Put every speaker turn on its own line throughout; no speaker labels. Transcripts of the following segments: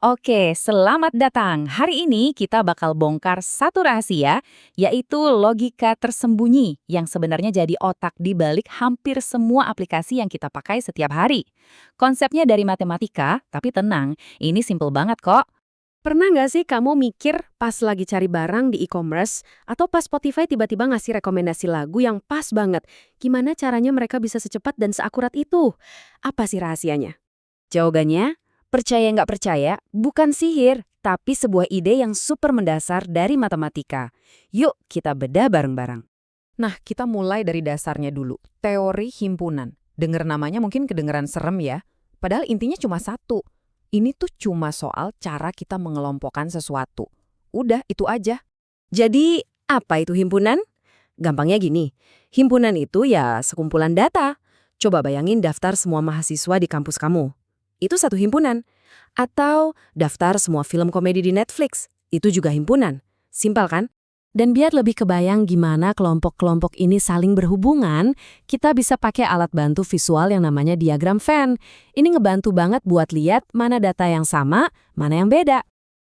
Oke, selamat datang. Hari ini kita bakal bongkar satu rahasia, yaitu logika tersembunyi yang sebenarnya jadi otak di balik hampir semua aplikasi yang kita pakai setiap hari. Konsepnya dari matematika, tapi tenang, ini simple banget kok.
Pernah nggak sih kamu mikir pas lagi cari barang di e-commerce atau pas Spotify tiba-tiba ngasih rekomendasi lagu yang pas banget? Gimana caranya mereka bisa secepat dan seakurat itu? Apa sih rahasianya?
Jawabannya, percaya nggak percaya, bukan sihir, tapi sebuah ide yang super mendasar dari matematika. Yuk, kita bedah bareng-bareng.
Nah, kita mulai dari dasarnya dulu. Teori himpunan. Dengar namanya mungkin kedengeran serem ya. Padahal intinya cuma satu. Ini tuh cuma soal cara kita mengelompokkan sesuatu. Udah, itu aja.
Jadi, apa itu himpunan? Gampangnya gini, himpunan itu ya sekumpulan data. Coba bayangin daftar semua mahasiswa di kampus kamu. Itu satu himpunan. Atau daftar semua film komedi di Netflix. Itu juga himpunan. Simpel kan? Dan biar lebih kebayang gimana kelompok-kelompok ini saling berhubungan, kita bisa pakai alat bantu visual yang namanya diagram Venn. Ini ngebantu banget buat lihat mana data yang sama, mana yang beda.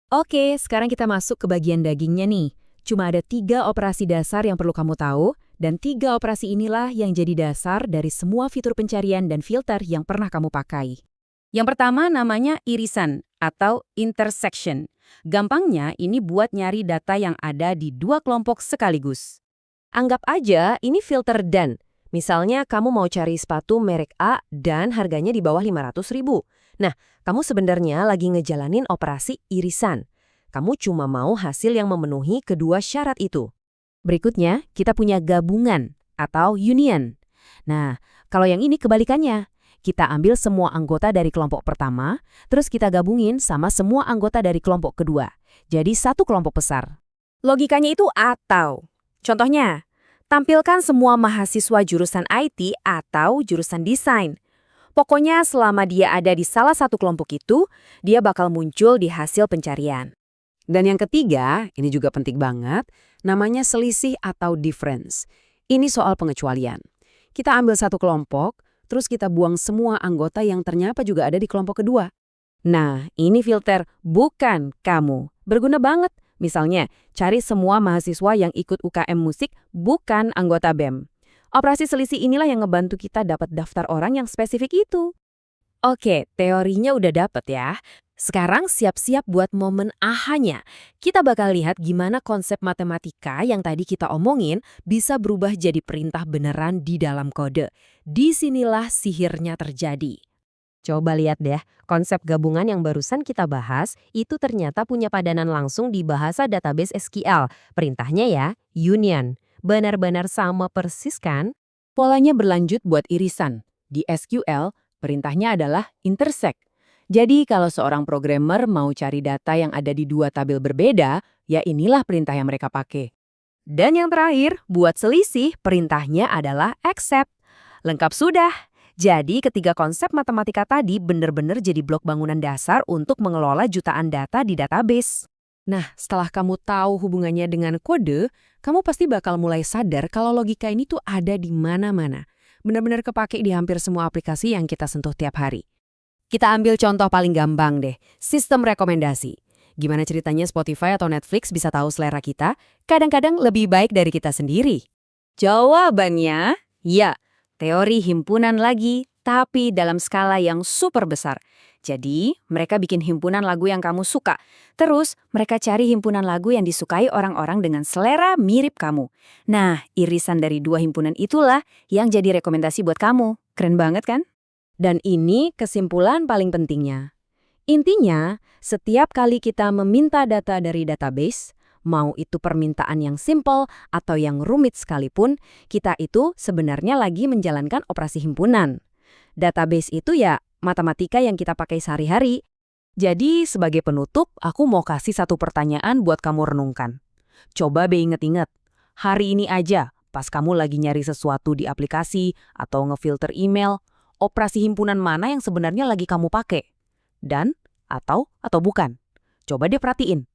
Oke, sekarang kita masuk ke bagian dagingnya nih. Cuma ada 3 operasi dasar yang perlu kamu tahu, dan 3 operasi inilah yang jadi dasar dari semua fitur pencarian dan filter yang pernah kamu pakai.
Yang pertama namanya irisan atau intersection. Gampangnya ini buat nyari data yang ada di dua kelompok sekaligus.
Anggap aja ini filter dan. Misalnya kamu mau cari sepatu merek A dan harganya di bawah 500.000. Nah, kamu sebenarnya lagi ngejalanin operasi irisan. Kamu cuma mau hasil yang memenuhi kedua syarat itu. Berikutnya, kita punya gabungan atau union. Nah, kalau yang ini kebalikannya. Kita ambil semua anggota dari kelompok pertama, terus kita gabungin sama semua anggota dari kelompok kedua. Jadi satu kelompok besar. Logikanya itu atau. Contohnya, tampilkan semua mahasiswa jurusan IT atau jurusan desain. Pokoknya selama dia ada di salah satu kelompok itu, dia bakal muncul di hasil pencarian.
Dan yang ketiga, ini juga penting banget, namanya selisih atau difference. Ini soal pengecualian. Kita ambil satu kelompok, terus kita buang semua anggota yang ternyata juga ada di kelompok kedua.
Nah, ini filter bukan kamu. Berguna banget. Misalnya, cari semua mahasiswa yang ikut UKM musik bukan anggota BEM. Operasi selisih inilah yang ngebantu kita dapat daftar orang yang spesifik itu. Oke, teorinya udah dapet ya. Sekarang siap-siap buat momen ahanya. Kita bakal lihat gimana konsep matematika yang tadi kita omongin bisa berubah jadi perintah beneran di dalam kode. Disinilah sihirnya terjadi. Coba lihat deh, konsep gabungan yang barusan kita bahas itu ternyata punya padanan langsung di bahasa database SQL. Perintahnya ya, union. Benar-benar sama persis kan?
Polanya berlanjut buat irisan. Di SQL, perintahnya adalah intersect. Jadi kalau seorang programmer mau cari data yang ada di dua tabel berbeda, ya inilah perintah yang mereka pakai.
Dan yang terakhir, buat selisih, perintahnya adalah accept. Lengkap sudah. Jadi ketiga konsep matematika tadi benar-benar jadi blok bangunan dasar untuk mengelola jutaan data di database.
Nah, setelah kamu tahu hubungannya dengan kode, kamu pasti bakal mulai sadar kalau logika ini tuh ada di mana-mana. Benar-benar kepake di hampir semua aplikasi yang kita sentuh tiap hari.
Kita ambil contoh paling gampang deh, sistem rekomendasi. Gimana ceritanya Spotify atau Netflix bisa tahu selera kita? Kadang-kadang lebih baik dari kita sendiri. Jawabannya, ya, teori himpunan lagi, tapi dalam skala yang super besar. Jadi, mereka bikin himpunan lagu yang kamu suka. Terus, mereka cari himpunan lagu yang disukai orang-orang dengan selera mirip kamu. Nah, irisan dari dua himpunan itulah yang jadi rekomendasi buat kamu. Keren banget kan? Dan ini kesimpulan paling pentingnya. Intinya, setiap kali kita meminta data dari database, mau itu permintaan yang simple atau yang rumit sekalipun, kita itu sebenarnya lagi menjalankan operasi himpunan. Database itu ya matematika yang kita pakai sehari-hari.
Jadi sebagai penutup, aku mau kasih satu pertanyaan buat kamu renungkan. Coba inget-inget, hari ini aja pas kamu lagi nyari sesuatu di aplikasi atau ngefilter email, operasi himpunan mana yang sebenarnya lagi kamu pakai? Dan, atau bukan? Coba deh perhatiin.